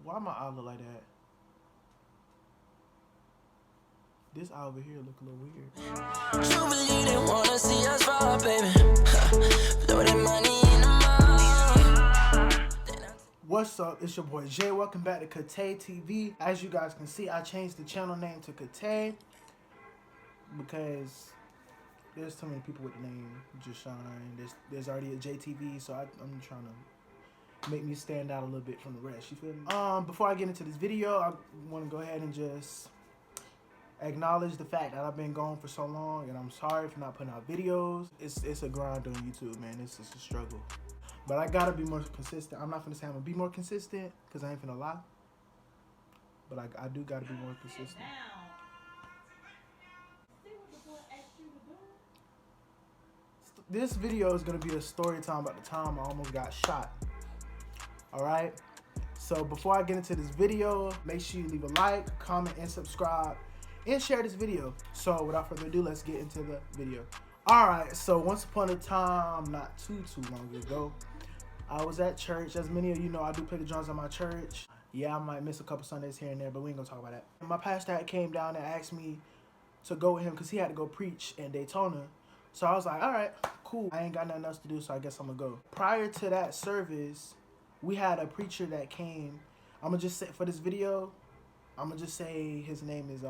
Why my eye look like that? This eye over here look a little weird. Truly they wanna see us fall, baby. Throw that money in the mouth. What's up? It's your boy Jay. Welcome back to Katay TV. As you guys can see, I changed the channel name to Katay because there's too many people with the name Jashawn. There's already a JTV, so I'm trying to make me stand out a little bit from the rest. You feel me? Before I get into this video, I want to go ahead and just acknowledge the fact that I've been gone for so long, and I'm sorry for not putting out videos. It's a grind on YouTube, man. It's just a struggle. But I gotta be more consistent. I'm not gonna say I'm gonna be more consistent because I ain't finna lie. But I do gotta be more consistent. This video is gonna be a story time about the time I almost got shot. Alright? So before I get into this video, make sure you leave a like, comment, and subscribe, and share this video. So without further ado, let's get into the video. Alright, so once upon a time, not too long ago, I was at church. As many of you know, I do play the drums at my church. Yeah, I might miss a couple Sundays here and there, but we ain't gonna talk about that. My pastor came down and asked me to go with him because he had to go preach in Daytona. So I was like, alright, cool. I ain't got nothing else to do, so I guess I'm gonna go. Prior to that service, we had a preacher that came. I'm gonna just say, for this video, I'm gonna just say his name is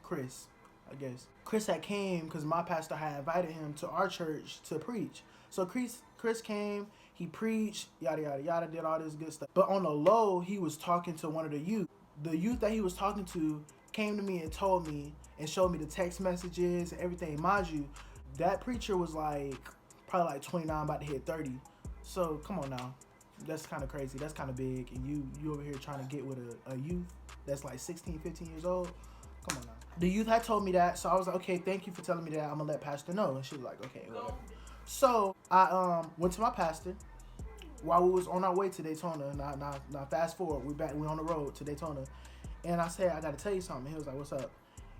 Chris, I guess. Chris had came because my pastor had invited him to our church to preach. So Chris came, he preached, yada yada yada, did all this good stuff. But on the low, he was talking to one of the youth. The youth that he was talking to came to me and told me and showed me the text messages and everything. Mind you, that preacher was like probably like 29, about to hit 30. So come on now. That's kind of crazy. That's kind of big. And you over here trying to get with a youth that's like 16, 15 years old. Come on now. The youth had told me that, so I was like, okay, thank you for telling me that. I'm gonna let pastor know. And she was like, okay, whatever. So I went to my pastor while we was on our way to Daytona. Now fast forward, we on the road to Daytona, and I said, I gotta tell you something. He was like, what's up?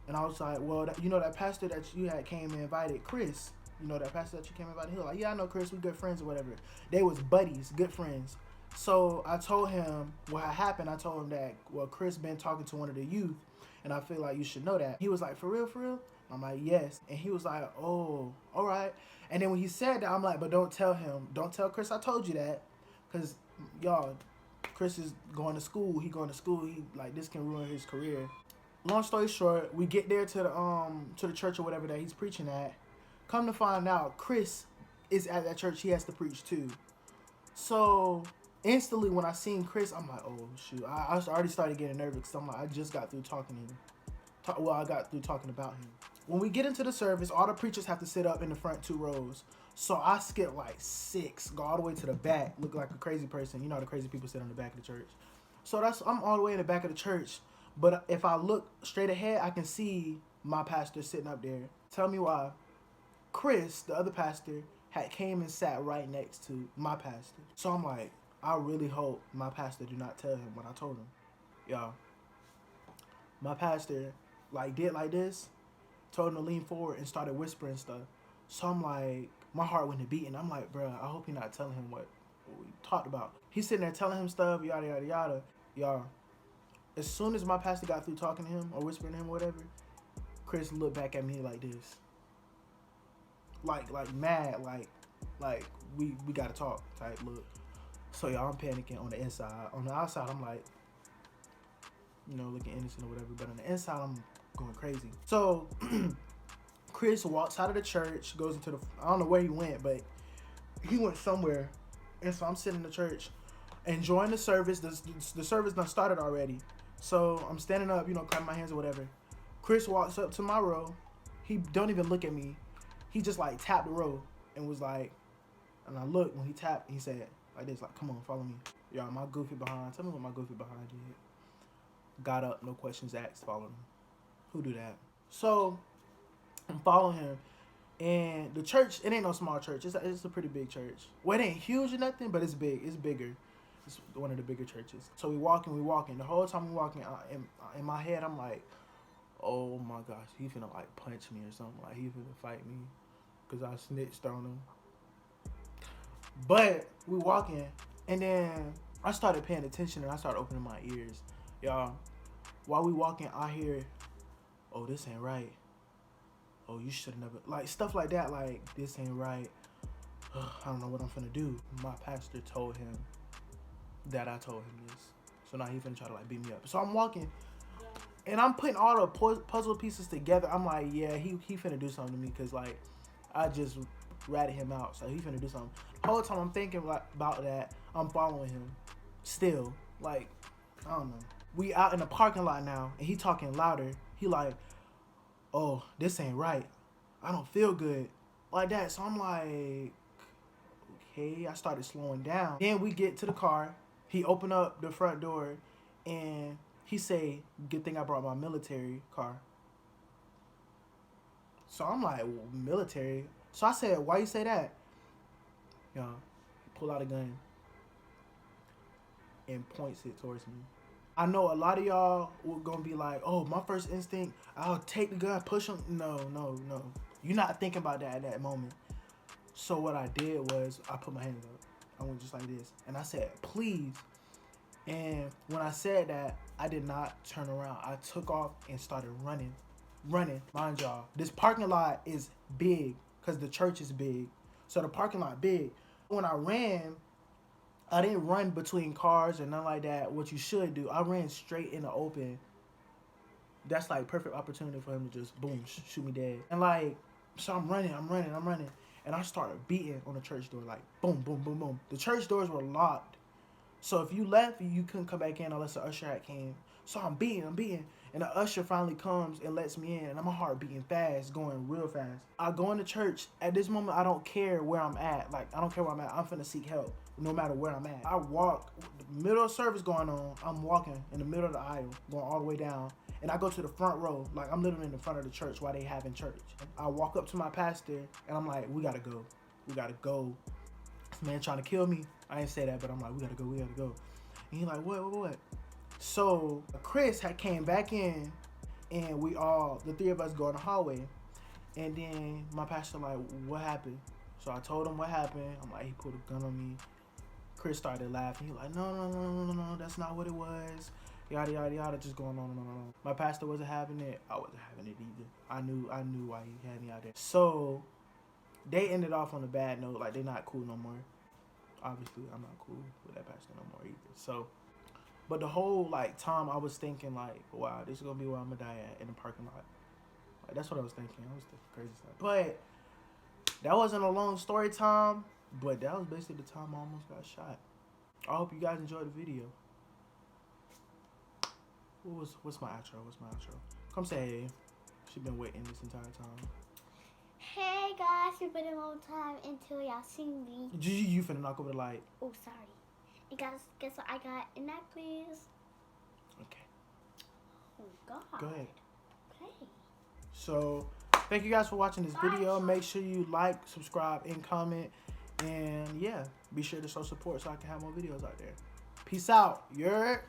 And I was like, well, you know that pastor that you had came and invited, Chris. You know that pastor that you came and invited? He was like, yeah, I know Chris. We good friends or whatever. They was buddies, good friends. So I told him what had happened. I told him that, well, Chris been talking to one of the youth, and I feel like you should know that. He was like, for real, for real? I'm like, yes. And he was like, oh, all right. And then when he said that, I'm like, but don't tell him. Don't tell Chris I told you that. Because, y'all, Chris is going to school. He going to school. He like, this can ruin his career. Long story short, we get there to the church or whatever that he's preaching at. Come to find out, Chris is at that church. He has to preach too. So instantly when I seen Chris, I'm like, oh shoot. I already started getting nervous because I'm like, I just got through talking to him. I got through talking about him. When we get into the service, all the preachers have to sit up in the front 2 rows. So I skip like 6, go all the way to the back, look like a crazy person. You know how the crazy people sit on the back of the church. So I'm all the way in the back of the church. But if I look straight ahead, I can see my pastor sitting up there. Tell me why. Chris, the other pastor, had came and sat right next to my pastor. So I'm like, I really hope my pastor do not tell him what I told him. Y'all, my pastor like did like this, told him to lean forward and started whispering stuff. So I'm like, my heart went to beating. I'm like, bro, I hope you're not telling him what we talked about. He's sitting there telling him stuff, yada yada yada. Y'all, as soon as my pastor got through talking to him or whispering to him or whatever, Chris looked back at me like this. Like mad, like we gotta talk type look. So y'all, I'm panicking on the inside. On the outside, I'm like, you know, looking innocent or whatever. But on the inside, I'm going crazy. So Chris walks out of the church, goes into the, I don't know where he went, but he went somewhere. And so I'm sitting in the church, enjoying the service. The service done started already. So I'm standing up, you know, clapping my hands or whatever. Chris walks up to my row. He don't even look at me. He just like tapped the row and was like, and I looked when he tapped, he said like this, like, come on, follow me. Y'all, my goofy behind, tell me what my goofy behind did. Got up, no questions asked, followed him. Who do that? So I'm following him, and the church, it ain't no small church. It's a pretty big church. Well, it ain't huge or nothing, but it's big. It's bigger. It's one of the bigger churches. So we walking. The whole time we walking, in my head, I'm like, oh my gosh, he finna like punch me or something. Like he finna fight me because I snitched on him. But we walking, and then I started paying attention and I started opening my ears. Y'all, while we walking, I hear, oh, this ain't right. Oh, you should have never, like stuff like that, like this ain't right. I don't know what I'm finna do. My pastor told him that I told him this. So now he finna try to like beat me up. So I'm walking and I'm putting all the puzzle pieces together. I'm like, yeah, he finna do something to me because like I just ratted him out. So he finna do something. The whole time I'm thinking about that, I'm following him. Still, like, I don't know. We out in the parking lot now and he talking louder. He like, oh, this ain't right. I don't feel good. Like that. So I'm like, okay. I started slowing down. Then we get to the car. He opened up the front door and he say, good thing I brought my military car. So I'm like, well, military? So I said, why you say that? Y'all, pull out a gun and points it towards me. I know a lot of y'all were gonna be like, oh, my first instinct, I'll take the gun, push him. No. You're not thinking about that at that moment. So what I did was I put my hands up. I went just like this. And I said, please. And when I said that, I did not turn around. I took off and started running. Mind y'all, this parking lot is big because the church is big. So the parking lot big. When I ran, I didn't run between cars or nothing like that, what you should do. I ran straight in the open. That's like perfect opportunity for him to just, boom, shoot me dead. And like, so I'm running. And I started beating on the church door, like, boom, boom, boom, boom. The church doors were locked. So if you left, you couldn't come back in unless the usher had came. So I'm beating. And the usher finally comes and lets me in. And my heart beating fast, going real fast. I go into church. At this moment, I don't care where I'm at. Like, I don't care where I'm at. I'm finna seek help no matter where I'm at. I walk, the middle of service going on. I'm walking in the middle of the aisle, going all the way down. And I go to the front row. Like, I'm literally in the front of the church while they having church. I walk up to my pastor, and I'm like, we gotta go. This man trying to kill me. I ain't say that, but I'm like, we gotta go. And he like, what? So Chris had came back in, and the three of us go in the hallway. And then my pastor like, what happened? So I told him what happened. I'm like, he pulled a gun on me. Chris started laughing. He like, no, that's not what it was. Yada, yada, yada, just going on. My pastor wasn't having it. I wasn't having it either. I knew why he had me out there. So they ended off on a bad note. Like, they not cool no more. Obviously, I'm not cool with that pastor no more either. So, but the whole, like, time I was thinking, like, wow, this is going to be where I'm going to die at, in the parking lot. Like, that's what I was thinking. I was thinking crazy stuff. But that wasn't a long story time, but that was basically the time I almost got shot. I hope you guys enjoyed the video. What's my outro? Come say hey. She been waiting this entire time. Hey guys, it's been a long time until y'all see me. You finna knock over the light. Oh, sorry. You guys, guess what I got a necklace? Okay. Oh God. Go ahead. Okay. So, thank you guys for watching this video. Make sure you like, subscribe, and comment. And yeah, be sure to show support so I can have more videos out there. Peace out. You're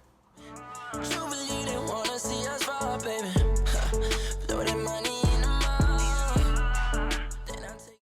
You believe they wanna see us fall, baby. Blow that money